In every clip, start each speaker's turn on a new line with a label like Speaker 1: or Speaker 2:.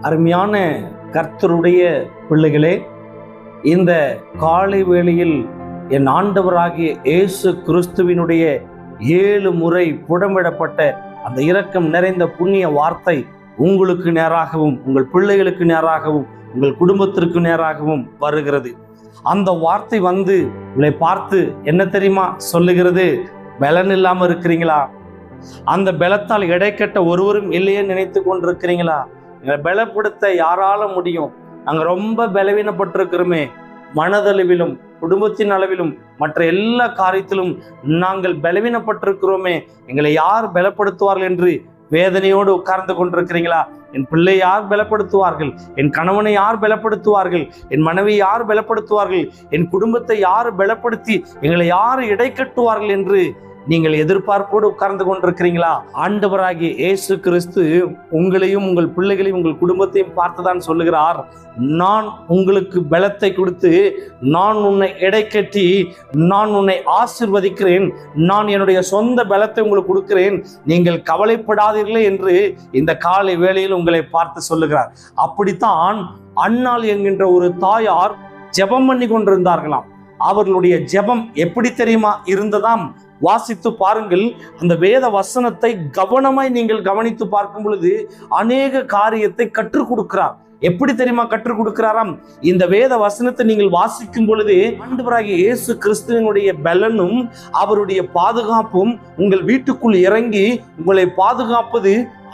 Speaker 1: அருமையான கர்த்தருடைய பிள்ளைகளே, இந்த காலை வேளையில் என் ஆண்டவராகிய இயேசு கிறிஸ்துவினுடைய 7 முறை புடமிடப்பட்ட அந்த இரக்கம் நிறைந்த புண்ணிய வார்த்தை உங்களுக்கு நேராகவும், உங்கள் பிள்ளைகளுக்கு நேராகவும், உங்கள் குடும்பத்திற்கு நேராகவும் வருகிறது. அந்த வார்த்தை வந்து உங்களை பார்த்து என்ன தெரியுமா சொல்லுகிறது? பலன் இல்லாமல் இருக்கிறீங்களா? அந்த பலத்தால் இடைக்கட்ட ஒருவரும் இல்லையே நினைத்து கொண்டிருக்கிறீங்களா? எங்களை பலப்படுத்த யாரால முடியும்? நாங்கள் ரொம்ப பலவீனப்பட்டிருக்கிறோமே, மனதளவிலும் குடும்பத்தின் அளவிலும் மற்ற எல்லா காரியத்திலும் நாங்கள் பலவீனப்பட்டிருக்கிறோமே, எங்களை யார் பலப்படுத்துவார்கள் என்று வேதனையோடு உட்கார்ந்து கொண்டிருக்கிறீங்களா? என் பிள்ளை யார் பலப்படுத்துவார்கள்? என் கணவனை யார் பலப்படுத்துவார்கள்? என் மனைவி யார் பலப்படுத்துவார்கள்? என் குடும்பத்தை யார் பலப்படுத்தி எங்களை யார் இடைக்கட்டுவார்கள் என்று நீங்கள் எதிர்பார்ப்போடு உட்கார்ந்து கொண்டிருக்கிறீங்களா? ஆண்டவராகிய இயேசு கிறிஸ்து உங்களையும் உங்கள் பிள்ளைகளையும் உங்கள் குடும்பத்தையும் பார்த்துதான் சொல்லுகிறார், நான் உங்களுக்கு பலத்தை கொடுத்து நான் உன்னை இடைக்கட்டி நான் உன்னை ஆசீர்வதிக்கிறேன், நான் என்னுடைய சொந்த பலத்தை உங்களுக்கு கொடுக்கிறேன், நீங்கள் கவலைப்படாதீர்களே என்று இந்த காலை வேளையில் உங்களை பார்த்து சொல்லுகிறார். அப்படித்தான் அன்னாள் என்கின்ற ஒரு தாயார் ஜெபம் பண்ணி கொண்டிருந்தார்களாம். அவர்களுடைய ஜெபம் எப்படி தெரியுமா இருந்ததாம்? வாசித்து பாருங்கள். அந்த வேத வசனத்தை கவனமாய் நீங்கள் கவனித்து பார்க்கும் பொழுது அநேக காரியத்தை கற்றுக் கொடுக்கிறார். எப்படி தெரியுமா கற்றுக் கொடுக்கிறாராம்? இந்த வேத வசனத்தை நீங்கள் வாசிக்கும் பொழுது ஆண்டவராகிய இயேசு கிறிஸ்துவினுடைய பலனும் அவருடைய பாதுகாப்பும் உங்கள் வீட்டுக்குள் இறங்கி உங்களை பாதுகாப்பது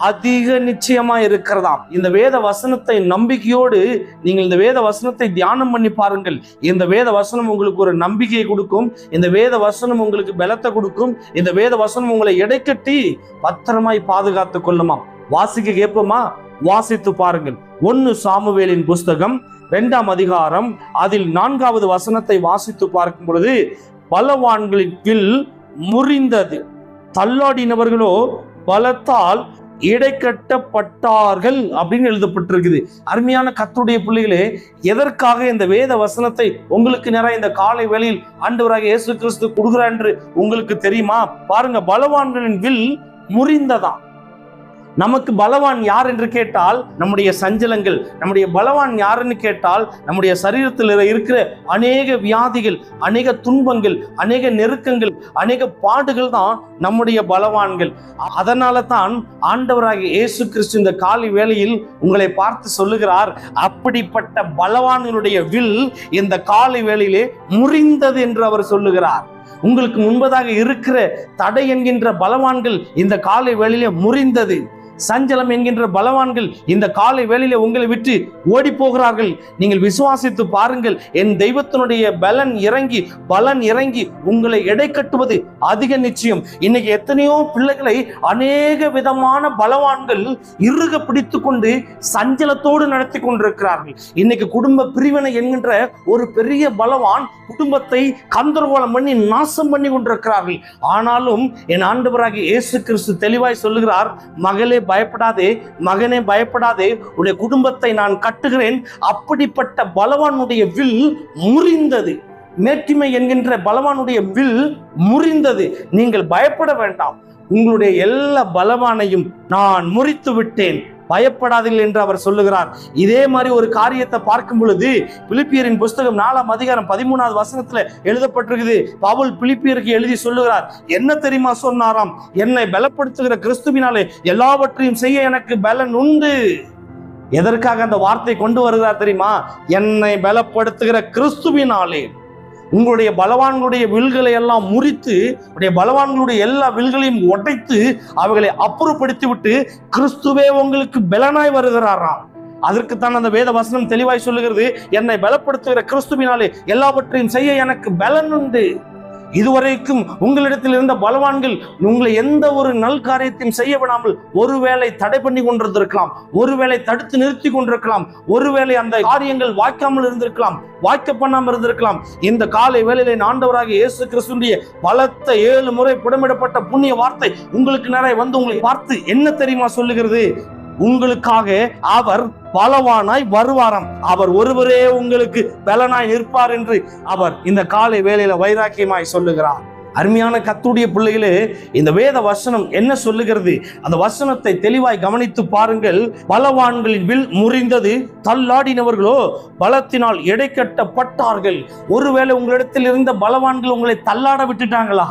Speaker 1: அதிக நிச்சயமா இருக்கிறதாம். இந்த வேத வசனத்தை நம்பிக்கையோடு நீங்கள் இந்த வேத வசனத்தை தியானம் பண்ணி பாருங்கள். இந்த வேத வசனம் உங்களுக்கு ஒரு நம்பிக்கையை கொடுக்கும். இந்த வேத வசனம் உங்களுக்கு பலத்தை கொடுக்கும். இந்த வேத வசனம் உங்களை இடைக்கட்டி பத்திரமாய் பாதுகாத்து கொள்ளுமாம். வாசிக்க கேட்போமா? வாசித்து பாருங்கள். 1 சாமுவேலின் புஸ்தகம் 2ஆம் அதிகாரம் அதில் 4வது வசனத்தை வாசித்து பார்க்கும் பொழுது, பலவான்களின் வில் முறிந்தது, தள்ளாடினவர்களோ பலத்தால் இடைக்கட்டப்பட்டார்கள் அப்படின்னு எழுதப்பட்டிருக்குது. அருமையான கர்த்தருடைய பிள்ளைகளே, எதற்காக இந்த வேத வசனத்தை உங்களுக்கு நேரம் இந்த காலை வேளையில் ஆண்டவராகிய இயேசு கிறிஸ்து கொடுக்கிறார் என்று உங்களுக்கு தெரியுமா? பாருங்க, பலவான்களின் வில் முறிந்ததாம். நமக்கு பலவான் யார் என்று கேட்டால் நம்முடைய சஞ்சலங்கள். நம்முடைய பலவான் யாருன்னு கேட்டால் நம்முடைய சரீரத்தில் இருக்கிற அநேக வியாதிகள், அநேக துன்பங்கள், அநேக நெருக்கங்கள், அநேக பாடுகள் தான் நம்முடைய பலவான்கள். அதனால தான் ஆண்டவராகிய இயேசு கிறிஸ்து இந்த காலை வேளையில் உங்களை பார்த்து சொல்லுகிறார், அப்படிப்பட்ட பலவான்களுடைய வில் இந்த காலை வேளையிலே முறிந்தது என்று அவர் சொல்லுகிறார். உங்களுக்கு முன்பதாக இருக்கிற தடை என்கின்ற பலவான்கள் இந்த காலை வேளையிலே முறிந்தது. சஞ்சலம் என்கின்ற பலவான்கள் இந்த காலை வேளையிலே உங்களை விட்டு ஓடி போகிறார்கள். நீங்கள் விசுவாசித்து பாருங்கள், என் தெய்வத்தினுடைய பலன் இறங்கி உங்களை எடை கட்டுவது அதிக நிச்சயம். இன்னைக்கு எத்தனையோ பிள்ளைகளை அநேக விதமான பலவான்கள் இறுக பிடித்து கொண்டு சஞ்சலத்தோடு நடத்தி கொண்டிருக்கிறார்கள். இன்னைக்கு குடும்ப பிரிவினை என்கின்ற ஒரு பெரிய பலவான் குடும்பத்தை கந்தரகோலம் பண்ணி நாசம் பண்ணி கொண்டிருக்கிறார்கள். ஆனாலும் என் ஆண்டவராகிய இயேசு கிறிஸ்து தெளிவாய் சொல்லுகிறார், மகளே பயப்படாதே, மகனே பயப்படாதே, உன்னுடைய குடும்பத்தை நான் கட்டுகிறேன். அப்படிப்பட்ட பலவானுடைய வில் முறிந்தது. மேட்டிமை என்கின்ற பலவானுடைய வில் முறிந்தது. நீங்கள் பயப்பட வேண்டாம், உங்களுடைய எல்லா பலவானையும் நான் முறித்து விட்டேன், பயப்படாதீர்கள் என்று அவர் சொல்லுகிறார். இதே மாதிரி ஒரு காரியத்தை பார்க்கும் பொழுது பிலிப்பியரின் புஸ்தகம் 4ஆம் அதிகாரம் 13வது வசனத்துல எழுதப்பட்டிருக்குது. பவுல் பிலிப்பியருக்கு எழுதி சொல்லுகிறார், என்ன தெரியுமா சொன்னாராம்? என்னை பலப்படுத்துகிற கிறிஸ்துவினாலே எல்லாவற்றையும் செய்ய எனக்கு பலன் உண்டு. எதற்காக அந்த வார்த்தை கொண்டு வருகிறார் தெரியுமா? என்னை பலப்படுத்துகிற கிறிஸ்துவினாலே. உங்களுடைய பலவான்களுடைய வில்களை எல்லாம் முறித்து, உடைய பலவான்களுடைய எல்லா வில்களையும் உடைத்து அவைகளை அப்புறப்படுத்தி விட்டு கிறிஸ்துவே உங்களுக்கு பலனாய் வருகிறாராம். அதற்குத்தான் அந்த வேத வசனம் தெளிவாய் சொல்லுகிறது, என்னை பலப்படுத்துகிற கிறிஸ்துவினாலே எல்லாவற்றையும் செய்ய எனக்கு பலன் உண்டு. இதுவரைக்கும் உங்களிடத்தில் இருந்த பலவான்கள் உங்களை எந்த ஒரு நல் காரியத்தையும் செய்ய விடாமல் ஒருவேளை தடை பண்ணி கொண்டிருந்திருக்கலாம், ஒருவேளை தடுத்து நிறுத்தி கொண்டிருக்கலாம், ஒருவேளை அந்த காரியங்கள் வாய்க்காமல் இருந்திருக்கலாம், வாய்க்க பண்ணாமல் இருந்திருக்கலாம். இந்த காலை வேளையிலே ஆண்டவராகிய இயேசு கிறிஸ்துவினுடைய பலத்த 7 முறை புடமிடப்பட்ட புண்ணிய வார்த்தை உங்களுக்கு நிறைய வந்து உங்களை பார்த்து என்ன தெரியுமா சொல்லுகிறது? உங்களுக்காக அவர் பலவானாய் வருவாராம். அவர் ஒருவரே உங்களுக்கு பலனாய் நிற்பார் என்று அவர் இந்த காலை வேளையில வைராக்கியமாய் சொல்லுகிறார். அருமையான கர்த்தருடைய பிள்ளைகளே, இந்த வேத வசனம் என்ன சொல்லுகிறது? அந்த வசனத்தை தெளிவாய் கவனித்து பாருங்கள். பலவான்களின் வில் முறிந்தது, தள்ளாடினவர்களோ பலத்தினால் எடை கட்டப்பட்டார்கள். ஒருவேளை உங்களிடத்தில் இருந்த பலவான்கள் உங்களை தள்ளாட விட்டுட்டாங்களா?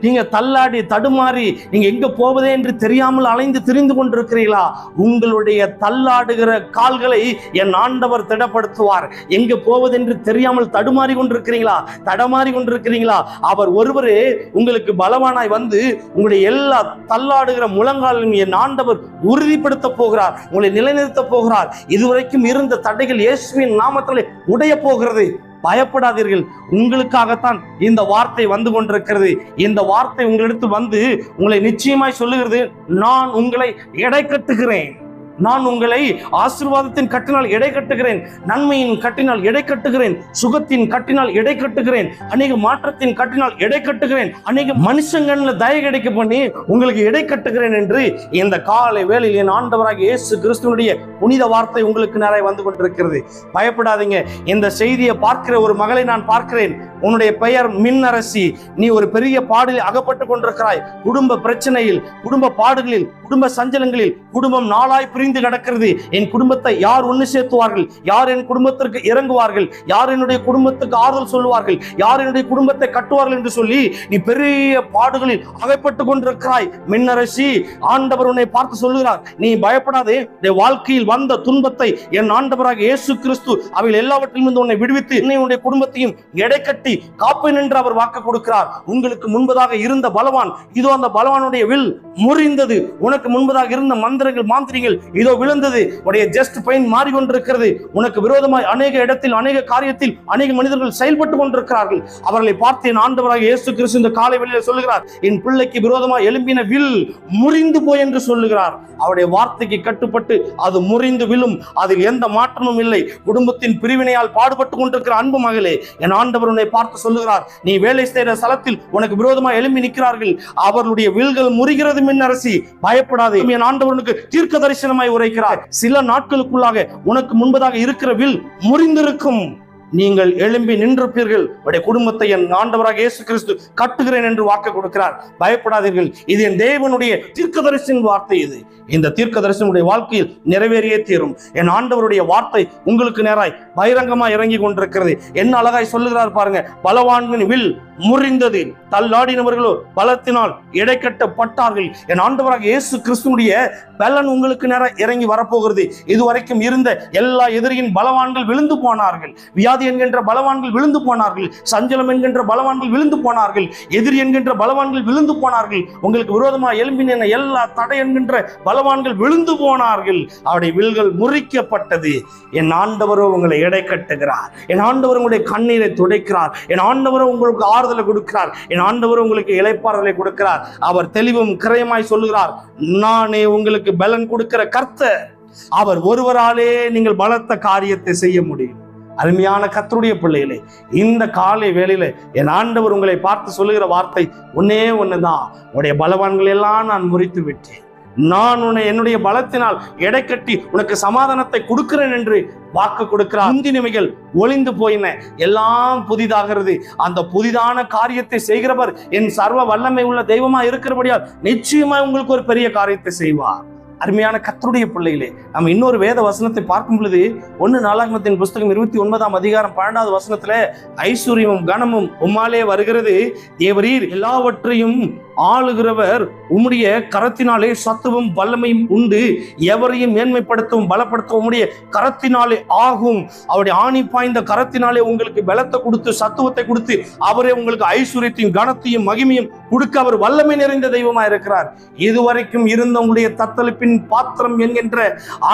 Speaker 1: நீங்க தள்ளாடி தடுமாறி நீங்க எங்க போவதே என்று தெரியாமல் அலைந்து திரிந்து கொண்டிருக்கிறீர்களா? உங்களுடைய தள்ளாடுகிற கால்களை என் ஆண்டவர் திடப்படுத்துவார். எங்க போவதென்று தெரியாமல் தடுமாறி கொண்டிருக்கிறீங்களா? தடமாறி கொண்டிருக்கிறீங்களா? அவர் ஒருவரே உங்களுக்கு பலவானாய் வந்து உங்களுடைய எல்லா தள்ளாடுகிற முழங்காலும் என் ஆண்டவர் உறுதிப்படுத்த போகிறார், உங்களை நிலைநிறுத்த போகிறார். இதுவரைக்கும் இருந்த தடைகள் இயேசுவின் நாமத்திலே உடைய போகிறது. பயப்படாதீர்கள். உங்களுக்காகத்தான் இந்த வார்த்தை வந்து கொண்டிருக்கிறது. இந்த வார்த்தை உங்களிடத்தில் வந்து உங்களை நிச்சயமாய் சொல்லுகிறது, நான் உங்களை எடை கட்டுகிறேன், நான் உங்களை ஆசீர்வாதத்தின் கட்டினால் எடை கட்டுகிறேன், நன்மையின் கட்டினால் எடை கட்டுகிறேன், சுகத்தின் கட்டினால் எடை கட்டுகிறேன், அநேக மாற்றத்தின் கட்டினால் எடை கட்டுகிறேன், அநேக மனுஷங்கள்ல தயை கிடைக்க பண்ணி உங்களுக்கு எடை கட்டுகிறேன் என்று இந்த காலை வேளையில் என் ஆண்டவராகிய இயேசு கிறிஸ்துவினுடைய புனித வார்த்தை உங்களுக்கு நிறைய வந்து கொண்டிருக்கிறது. பயப்படாதீங்க. இந்த செய்தியை பார்க்கிற ஒரு மகளை நான் பார்க்கிறேன். உன்னுடைய பெயர் மின்னரசி. நீ ஒரு பெரிய பாடலில் அகப்பட்டு கொண்டிருக்கிறாய். குடும்ப பிரச்சனையில், குடும்ப பாடுகளில், குடும்ப சஞ்சலங்களில், குடும்பம் நாளாய் பிரிந்து கிடக்கிறது. என் குடும்பத்தை யார் ஒன்று சேர்த்துவார்கள்? யார் என் குடும்பத்திற்கு இறங்குவார்கள்? யார் என்னுடைய குடும்பத்துக்கு ஆறுதல் சொல்லுவார்கள்? யார் என்னுடைய குடும்பத்தை கட்டுவார்கள் என்று சொல்லி நீ பெரிய பாடுகளில் அகப்பட்டு கொண்டிருக்கிறாய். மின்னரசி, ஆண்டவர் உன்னை பார்த்து சொல்லுகிறார், நீ பயப்படாதே. வாழ்க்கையில் வந்த துன்பத்தை என் ஆண்டவராக இயேசு கிறிஸ்து அவைகள் எல்லாவற்றிலும் உன்னை விடுவித்து உன்னுடைய குடும்பத்தையும் எடை கட்டி காப்பேன் என்று அவர் வாக்கு கொடுக்கிறார். உங்களுக்கு முன்பதாக இருந்த பலவான், இதோ அந்த பலவானுடைய வில் முறிந்தது. உனக்கு முன்பதாக இருந்த மந்திரங்கள், மாந்திரிகள் இதோ விழுந்தது. உடைய ஜஸ்ட் பெயின் மாறிக்கொண்டிருக்கிறது. உனக்கு விரோதமாய் அநேக இடத்தில், அநேக காரியத்தில் அநேக மனிதர்கள் செயல்பட்டு கொண்டிருக்கிறார்கள். அவர்களை பார்த்து என் ஆண்டவராக இயேசு கிறிஸ்து இந்த காலை வேளையில் சொல்லுகிறார், என் பிள்ளைக்கு விரோதமாய் எழும்பின வில் முறிந்து போய் என்று சொல்லுகிறார். அவருடைய வார்த்தைக்கு கட்டுப்பட்டு அது முறிந்து விழும். அதில் எந்த மாற்றமும் இல்லை. குடும்பத்தின் பிரிவினையால் பாடுபட்டு கொண்டிருக்கிற அன்பு மகளே, என் ஆண்டவர் உன்னை பார்த்து சொல்லுகிறார், நீ வேலை செய்கிற ஸ்தலத்தில் உனக்கு விரோதமாய் எழும்பி நிற்கிறார்கள், அவர்களுடைய வில்கள் முறிகிறது. மின்னரசி, பயப்படாதே. என் ஆண்டவனுக்கு தீர்க்க தரிசனமாய் உரைக்கிறார். சில நாட்களுக்குள்ளாக உனக்கு முன்பதாக இருக்கிற வில் முறிந்திருக்கும். நீங்கள் எழும்பி நின்றிருப்பீர்கள். உடைய குடும்பத்தை என் ஆண்டவராக இயேசு கிறிஸ்து கட்டுகிறேன் என்று வாக்கு கொடுக்கிறார். பயப்படாதீர்கள். இது என் தேவனுடைய தீர்க்கதரிசன வார்த்தை. இது இந்த தீர்க்கதரிசனுடைய வாழ்க்கையில் நிறைவேறியே தீரும். என் ஆண்டவருடைய வார்த்தை உங்களுக்கு நேராய் பகிரங்கமாய் இறங்கி கொண்டிருக்கிறது. என்ன அழகாய் சொல்லுகிறார் பாருங்க. பலவான்களின் வில் முறிந்தது, தள்ளாடினவர்களோ பலத்தினால் எடை கட்டப்பட்டார்கள். என் ஆண்டவராக இயேசு கிறிஸ்துனுடைய பலன் உங்களுக்கு நேராய் இறங்கி வரப்போகிறது. இதுவரைக்கும் இருந்த எல்லா எதிரியின் பலவான்கள் விழுந்து போனார்கள். வியாதி என்கின்ற பலவான்கள் விழுந்து போனார்கள். சஞ்சலம் என்கின்ற பலவான்கள் விழுந்து போனார்கள். எதிரி என்கின்ற பலவான்கள் விழுந்து போனார்கள். உங்களுக்கு விரோதமாக எழும்பின எல்லா தடை என்கின்ற பலவான்கள் விழுந்து போனார்கள். அவருடைய வில்கள் முறிக்கப்பட்டது. என் ஆண்டவரோ உங்களை எடை கட்டுகிறார். என் ஆண்டவர் உங்களுடைய கண்ணீரை துடைக்கிறார். என் ஆண்டவரோ உங்களுக்கு ஆறுதலை கொடுக்கிறார். என் ஆண்டவர் உங்களுக்கு இளைப்பாறுதலை கொடுக்கிறார். அவர் தெளிவும் கிரயமாய் சொல்லுகிறார், நானே உங்களுக்கு பலன் கொடுக்கிற கர்த்தர். அவர் ஒருவராலே நீங்கள் பலத்த காரியத்தை செய்ய முடியும். அருமையான கர்த்தருடைய பிள்ளைகளே, இந்த காலை வேளையில என் ஆண்டவர் உங்களை பார்த்து சொல்லுகிற வார்த்தை ஒன்னே ஒண்ணுதான், உன்னுடைய பலவான்கள் எல்லாம் நான் முறித்து விட்டேன். நான் உன்னை என்னுடைய பலத்தினால் எடை கட்டி உனக்கு சமாதானத்தை கொடுக்கிறேன் என்று வாக்கு கொடுக்கிறார். முந்தினவைகள் ஒளிந்து போயின, எல்லாம் புதிதாகிறது. அந்த புதிதான காரியத்தை செய்கிறவர் என் சர்வ வல்லமை உள்ள தெய்வமா இருக்கிறபடியால் நிச்சயமாய் உங்களுக்கு ஒரு பெரிய காரியத்தை செய்வார். அருமையான கர்த்தருடைய பிள்ளைகளே, நம்ம இன்னொரு வேத வசனத்தை பார்க்கும் பொழுது 1 நாளாகமத்தின் புஸ்தகம் 29ஆம் அதிகாரம் 12வது வசனத்துல ஐஸ்வர்யமும் கனமும் உம்மாலே வருகிறது, தேவரீர் எல்லாவற்றையும் ஆளுகிறவர், உம்முடைய கரத்தினாலே சத்துவம் வல்லமையும் உண்டு, எவரையும் மேன்மைப்படுத்தவும் பலப்படுத்தவும் உம்முடைய கரத்தினாலே ஆகும். அவருடைய ஆணி பாய்ந்த கரத்தினாலே உங்களுக்கு பலத்தை கொடுத்து சத்துவத்தை கொடுத்து அவரே உங்களுக்கு ஐஸ்வர்யத்தையும் கனத்தையும் மகிமையும் கொடுக்க அவர் வல்லமை நிறைந்த தெய்வமா இருக்கிறார். இதுவரைக்கும் இருந்த உங்களுடைய தத்தளிப்பின் பாத்திரம் என்கின்ற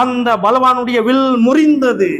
Speaker 1: அந்த பலவானுடைய வில் முறிந்தது.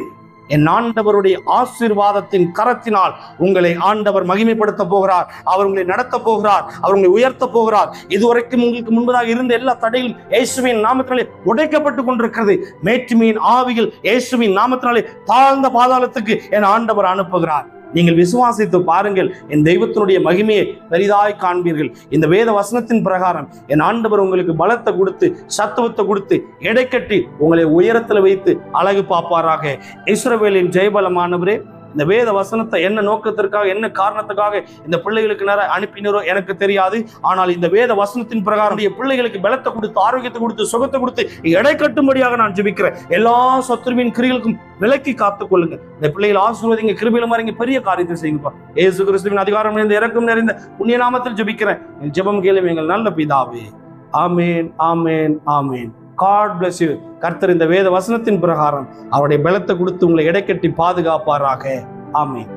Speaker 1: என் ஆண்டவருடைய ஆசீர்வாதத்தின் கரத்தினால் உங்களை ஆண்டவர் மகிமைப்படுத்த போகிறார். அவர் உங்களை நடத்த போகிறார். அவர் உங்களை உயர்த்த போகிறார். இதுவரைக்கும் உங்களுக்கு முன்பதாக இருந்த எல்லா தடையும் இயேசுவின் நாமத்தினாலே உடைக்கப்பட்டு கொண்டிருக்கிறது. மேற்றுமையின் ஆவிகள் இயேசுவின் நாமத்தினாலே தாழ்ந்த பாதாளத்துக்கு என் ஆண்டவர் அனுப்புகிறார். நீங்கள் விசுவாசித்து பாருங்கள், என் தெய்வத்தினுடைய மகிமையை பெரிதாய் காண்பீர்கள். இந்த வேத வசனத்தின் பிரகாரம் என் ஆண்டவர் உங்களுக்கு பலத்தை கொடுத்து சத்துவத்தை கொடுத்து எடை கட்டி உங்களை உயரத்தில் வைத்து அழகு பார்ப்பாராக. இஸ்ரவேலின் ஜெயபலமானவரே, இந்த வேத வசனத்தை என்ன நோக்கத்திற்காக, என்ன காரணத்துக்காக இந்த பிள்ளைகளுக்கு நேரம் அனுப்பினரோ எனக்கு தெரியாது. ஆனால் இந்த வேத வசனத்தின் பிரகாரம் பிள்ளைகளுக்கு பலத்தை கொடுத்து, ஆரோக்கியத்தை கொடுத்து, சுகத்தை கொடுத்து எடை கட்டும்படியாக நான் ஜெபிக்கிறேன். எல்லா சத்துருவின் கிரிகளுக்கும் விலக்கி காத்துக் கொள்ளுங்க. இந்த பிள்ளைகள் ஆசீர்வதிங்க, கிருபையில மாறிங்க, பெரிய காரியத்தை செய்யுங்கப்பா. இயேசு கிறிஸ்துவின் அதிகாரம் நிறைந்த, இரக்கம் நிறைந்த புண்ணிய நாமத்தில் ஜெபிக்கிறேன். ஜெபம் கேளும் எங்கள் நல்ல பிதாவே. ஆமேன், ஆமேன், ஆமேன். God bless you. கர்த்தர் இந்த வேத வசனத்தின் பிரகாரம் அவருடைய பலத்தை கொடுத்து உங்களை எடை கட்டி பாதுகாப்பாராக. ஆமேன்.